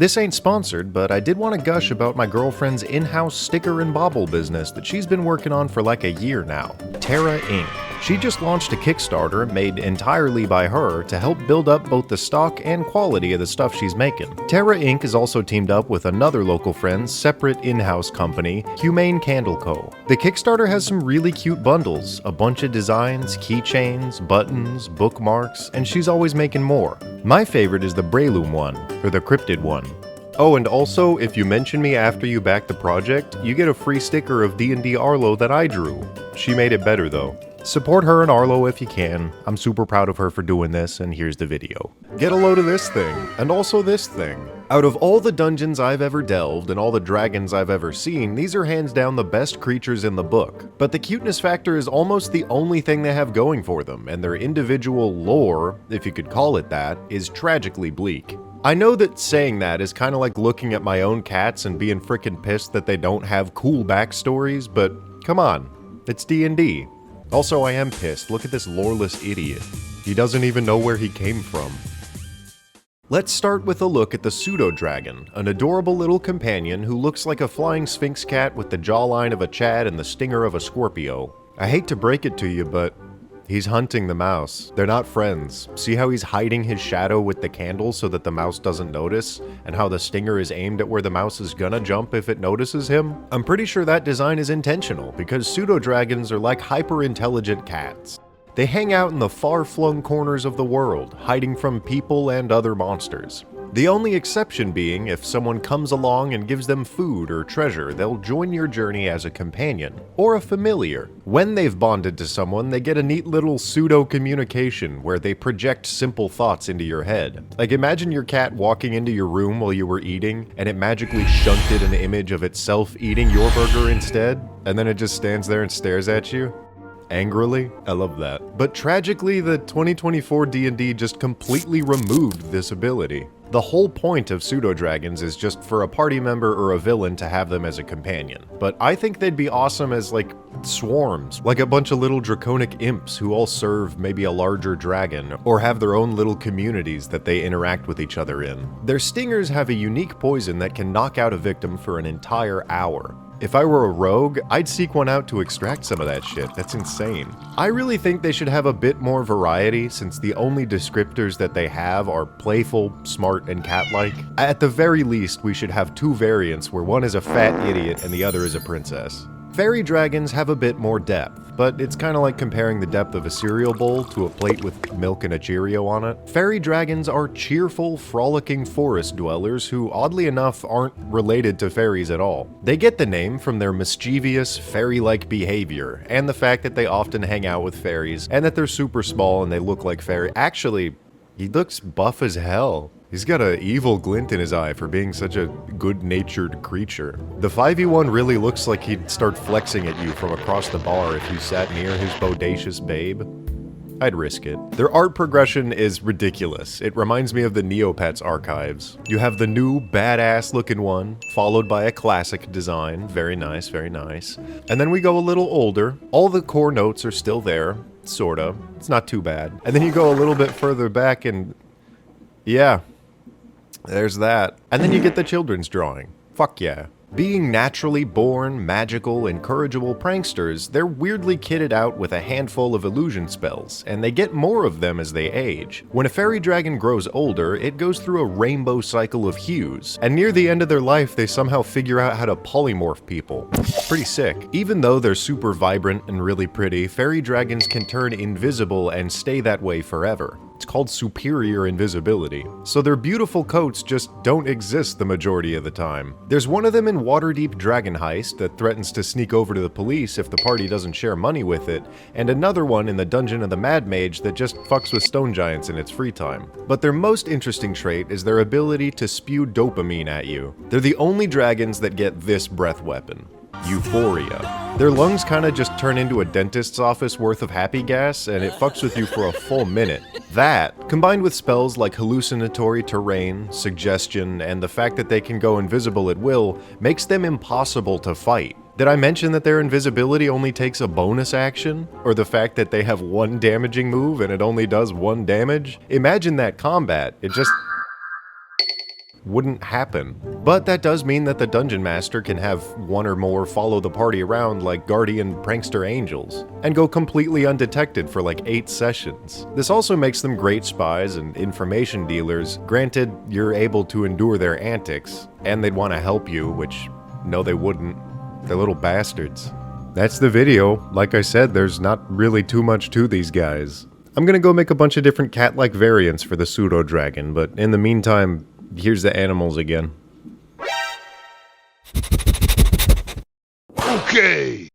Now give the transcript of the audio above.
This ain't sponsored, but I did want to gush about my girlfriend's in-house sticker and bauble business that she's been working on for like a year now, Terra Ink. She just launched a Kickstarter made entirely by her to help build up both the stock and quality of the stuff she's making. Terra Ink is also teamed up with another local friend's separate in-house company, Humane Candle Co. The Kickstarter has some really cute bundles, a bunch of designs, keychains, buttons, bookmarks, and she's always making more. My favorite is the Breloom one, or the Cryptid one. Oh, and also, if you mention me after you back the project, you get a free sticker of D&D Arlo that I drew. She made it better though. Support her and Arlo if you can. I'm super proud of her for doing this, and here's the video. Get a load of this thing, and also this thing. Out of all the dungeons I've ever delved and all the dragons I've ever seen, these are hands down the best creatures in the book. But the cuteness factor is almost the only thing they have going for them, and their individual lore, if you could call it that, is tragically bleak. I know that saying that is kinda like looking at my own cats and being frickin' pissed that they don't have cool backstories, but come on, it's D&D. Also, I am pissed. Look at this loreless idiot. He doesn't even know where he came from. Let's start with a look at the Pseudo-Dragon, an adorable little companion who looks like a flying sphinx cat with the jawline of a Chad and the stinger of a Scorpio. I hate to break it to you, but he's hunting the mouse. They're not friends. See how he's hiding his shadow with the candle so that the mouse doesn't notice? And how the stinger is aimed at where the mouse is gonna jump if it notices him? I'm pretty sure that design is intentional, because pseudo-dragons are like hyper-intelligent cats. They hang out in the far-flung corners of the world, hiding from people and other monsters. The only exception being if someone comes along and gives them food or treasure, they'll join your journey as a companion, or a familiar. When they've bonded to someone, they get a neat little pseudo-communication where they project simple thoughts into your head. Like imagine your cat walking into your room while you were eating, and it magically shunted an image of itself eating your burger instead, and then it just stands there and stares at you. Angrily? I love that. But tragically, the 2024 D&D just completely removed this ability. The whole point of pseudo-dragons is just for a party member or a villain to have them as a companion. But I think they'd be awesome as, like, swarms. Like a bunch of little draconic imps who all serve maybe a larger dragon, or have their own little communities that they interact with each other in. Their stingers have a unique poison that can knock out a victim for an entire hour. If I were a rogue, I'd seek one out to extract some of that shit. That's insane. I really think they should have a bit more variety, since the only descriptors that they have are playful, smart, and cat-like. At the very least, we should have two variants where one is a fat idiot and the other is a princess. Fairy dragons have a bit more depth, but it's kinda like comparing the depth of a cereal bowl to a plate with milk and a Cheerio on it. Fairy dragons are cheerful, frolicking forest dwellers who, oddly enough, aren't related to fairies at all. They get the name from their mischievous, fairy-like behavior, and the fact that they often hang out with fairies, and that they're super small and they look like fairy. Actually, he looks buff as hell. He's got an evil glint in his eye for being such a good-natured creature. The 5e1 really looks like he'd start flexing at you from across the bar if you sat near his bodacious babe. I'd risk it. Their art progression is ridiculous. It reminds me of the Neopets archives. You have the new, badass-looking one, followed by a classic design. Very nice, very nice. And then we go a little older. All the core notes are still there, sorta. It's not too bad. And then you go a little bit further back and... yeah. There's that. And then you get the children's drawing. Fuck yeah. Being naturally born, magical, incorrigible pranksters, they're weirdly kitted out with a handful of illusion spells, and they get more of them as they age. When a fairy dragon grows older, it goes through a rainbow cycle of hues, and near the end of their life they somehow figure out how to polymorph people. Pretty sick. Even though they're super vibrant and really pretty, fairy dragons can turn invisible and stay that way forever. It's called superior invisibility. So their beautiful coats just don't exist the majority of the time. There's one of them in Waterdeep Dragon Heist that threatens to sneak over to the police if the party doesn't share money with it, and another one in the Dungeon of the Mad Mage that just fucks with stone giants in its free time. But their most interesting trait is their ability to spew dopamine at you. They're the only dragons that get this breath weapon. Euphoria. Their lungs kinda just turn into a dentist's office worth of happy gas, and it fucks with you for a full minute. That, combined with spells like hallucinatory terrain, suggestion, and the fact that they can go invisible at will, makes them impossible to fight. Did I mention that their invisibility only takes a bonus action? Or the fact that they have one damaging move and it only does one damage? Imagine that combat, it just... wouldn't happen. But that does mean that the Dungeon Master can have one or more follow the party around like guardian prankster angels, and go completely undetected for like 8 sessions. This also makes them great spies and information dealers, granted you're able to endure their antics, and they'd want to help you, which no they wouldn't. They're little bastards. That's the video. Like I said, there's not really too much to these guys. I'm gonna go make a bunch of different cat-like variants for the pseudo-dragon, but in the meantime, here's the animals again. Okay.